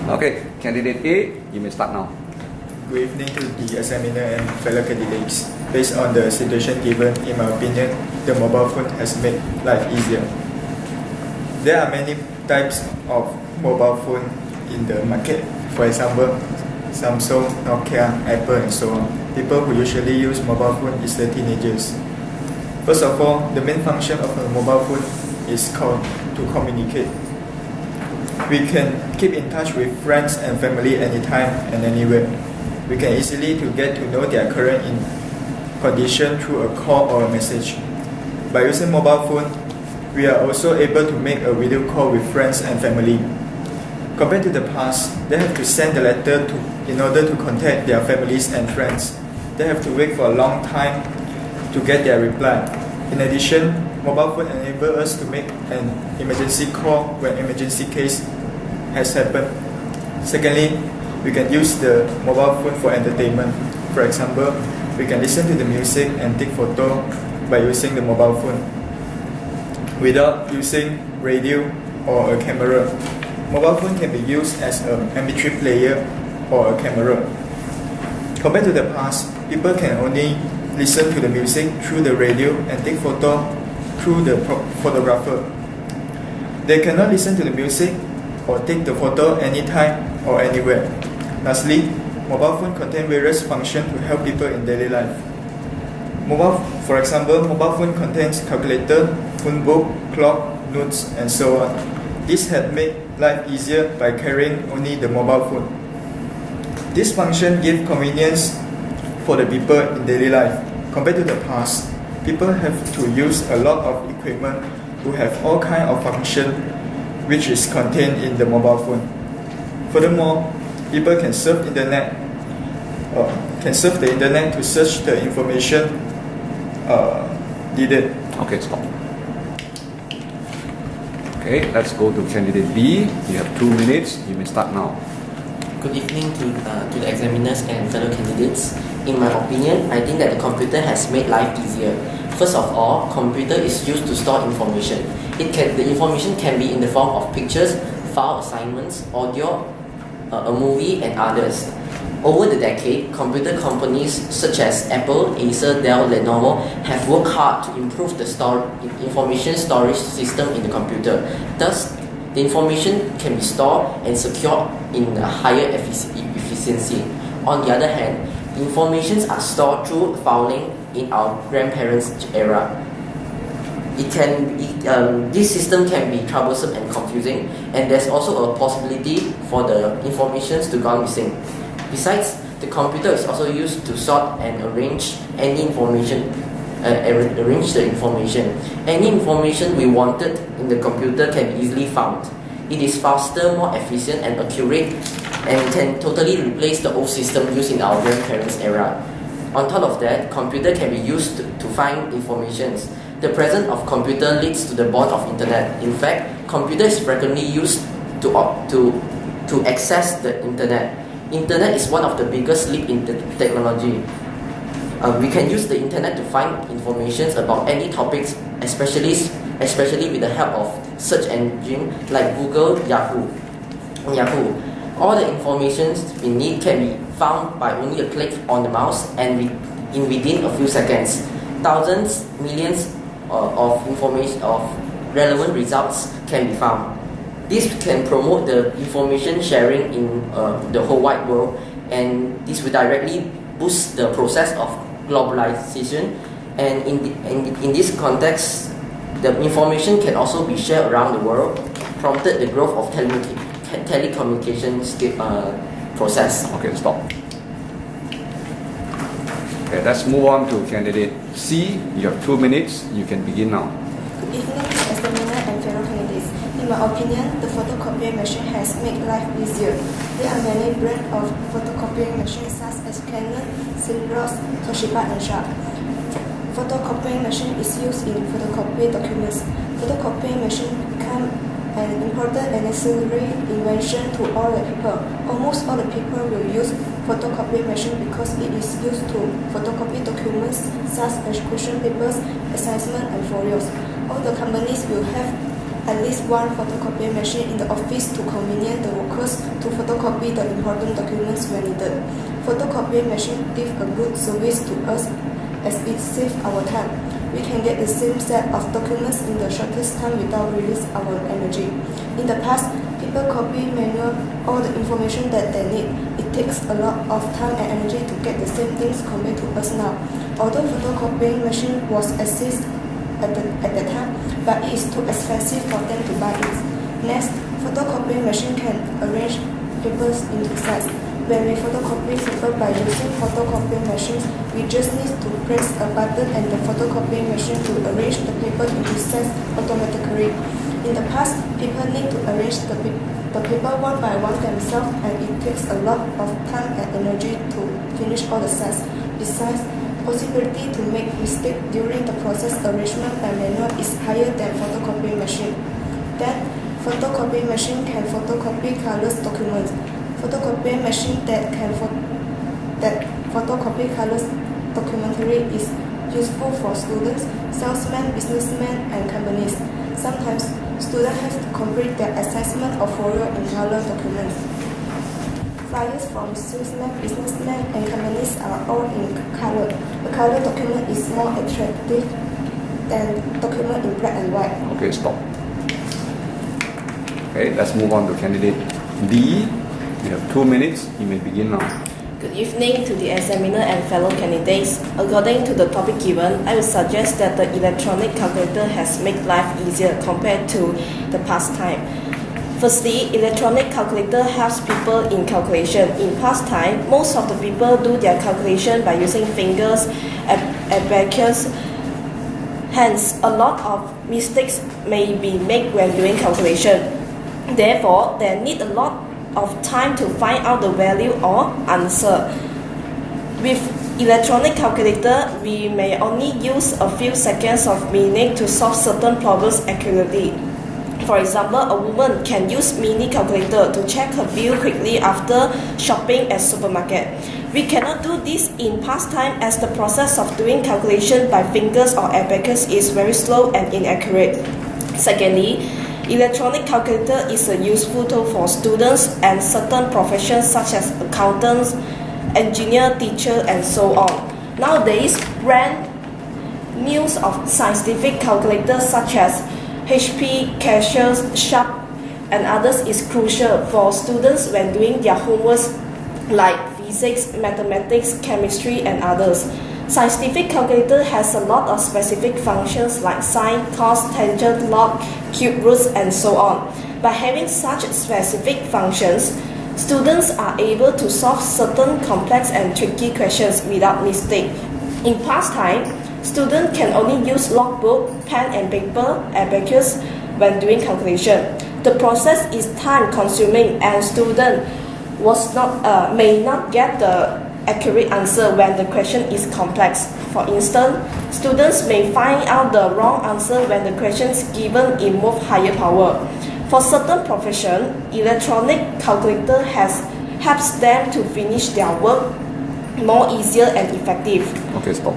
Okay, candidate A, you may start now. Good evening to the examiner and fellow candidates. Based on the situation given, in my opinion, the mobile phone has made life easier. There are many types of mobile phone in the market. For example, Samsung, Nokia, Apple, and so on. People who usually use mobile phone is the teenagers. First of all, the main function of a mobile phone is called to communicate. We can keep in touch with friends and family anytime and anywhere. We can easily to get to know their current condition through a call or a message. By using mobile phone, we are also able to make a video call with friends and family. Compared to the past, they have to send a letter in order to contact their families and friends. They have to wait for a long time to get their reply. In addition, mobile phone enable us to make an emergency call when emergency case has happened. Secondly, we can use the mobile phone for entertainment. For example, we can listen to the music and take photo by using the mobile phone without using radio or a camera. Mobile phone can be used as an MP3 player or a camera. Compared to the past, people can only listen to the music through the radio and take photo through the photographer. They cannot listen to the music or take the photo anytime or anywhere. Lastly, mobile phone contain various functions to help people in daily life. For example, mobile phone contains calculator, phone book, clock, notes, and so on. This had made life easier by carrying only the mobile phone. This function gives convenience for the people in daily life. Compared to the past, people have to use a lot of equipment to have all kinds of function which is contained in the mobile phone. Furthermore, people can surf the internet to search the information needed. Okay, stop. Okay, let's go to candidate B. You have 2 minutes. You may start now. Good evening to the examiners and fellow candidates. In my opinion, I think that the computer has made life easier. First of all, computer is used to store information. The information can be in the form of pictures, file assignments, audio, a movie, and others. Over the decade, computer companies such as Apple, Acer, Dell, Lenovo have worked hard to improve the information storage system in the computer. Thus, the information can be stored and secured in a higher efficiency. On the other hand, informations are stored through filing in our grandparents' era. This system can be troublesome and confusing, and there's also a possibility for the informations to go missing. Besides, the computer is also used to sort and arrange any information. Arrange the information. Any information we wanted in the computer can be easily found. It is faster, more efficient, and accurate, and can totally replace the old system used in our grandparents' era. On top of that, computer can be used to find informations. The presence of computer leads to the born of internet. In fact, computer is frequently used to access the internet. Internet is one of the biggest leap in technology. We can use the internet to find information about any topics, especially with the help of search engine like Google, Yahoo. All the information we need can be found by only a click on the mouse and within a few seconds. Thousands, millions of relevant results can be found. This can promote the information sharing in the whole wide world, and this will directly boost the process of globalization. And in this context, the information can also be shared around the world, prompted the growth of telecommunications process. Okay, stop. Okay, let's move on to candidate C. You have 2 minutes. You can begin now. Good evening, examiner and fellow candidates. In my opinion, the photocopying machine has made life easier. There are many brands of photocopying machines such as Canon, Xerox, Toshiba, and Sharp. Photocopying machine is used in photocopy documents. Photocopying machine become an important and necessary invention to all the people. Almost all the people will use photocopying machine because it is used to photocopy documents such as question papers, assignments, and folios. All the companies will have at least one photocopy machine in the office to convenience the workers to photocopy the important documents when needed. Photocopy machine give a good service to us as it saves our time. We can get the same set of documents in the shortest time without release our energy. In the past, people copy manual all the information that they need. It takes a lot of time and energy to get the same things compared to us now. Although photocopying machine was exist at the time, but it is too expensive for them to buy it. Next, photocopying machine can arrange papers into sets. When we photocopy paper by using photocopying machines, we just need to press a button and the photocopying machine will arrange the paper into sets automatically. In the past, people need to arrange the paper one by one themselves, and it takes a lot of time and energy to finish all the sets. Besides, possibility to make mistake during the process arrangement by manual is higher than photocopying machine. Then, photocopying machine can photocopy colors documents. Photocopying machine that photocopy colors documentary is useful for students, salesmen, businessmen, and companies. Sometimes, students have to complete their assessment or folio in color documents. Flyers from salesmen, businessmen, and companies are all in color. The color document is more attractive than document in black and white. Okay, stop. Okay, let's move on to candidate D. You have 2 minutes. You may begin now. Good evening to the examiner and fellow candidates. According to the topic given, I would suggest that the electronic calculator has made life easier compared to the past time. Firstly, electronic calculator helps people in calculation. In past time, most of the people do their calculation by using fingers, abacus. Hence, a lot of mistakes may be made when doing calculation. Therefore, they need a lot of time to find out the value or answer. With electronic calculator, we may only use a few seconds of minute to solve certain problems accurately. For example, a woman can use mini calculator to check her bill quickly after shopping at supermarket. We cannot do this in past time as the process of doing calculation by fingers or abacus is very slow and inaccurate. Secondly, electronic calculator is a useful tool for students and certain professions such as accountants, engineer, teacher, and so on. Nowadays, brand news of scientific calculators such as HP, Cashiers, Sharp, and others is crucial for students when doing their homeworks like physics, mathematics, chemistry, and others. Scientific calculator has a lot of specific functions like sine, cos, tangent, log, cube roots, and so on. By having such specific functions, students are able to solve certain complex and tricky questions without mistake. In past time, students can only use logbook, pen and paper, abacus when doing calculation. The process is time consuming and student may not get the accurate answer when the question is complex. For instance, students may find out the wrong answer when the question is given involve higher power. For certain profession, electronic calculator helps them to finish their work more easier and effective. Okay, stop.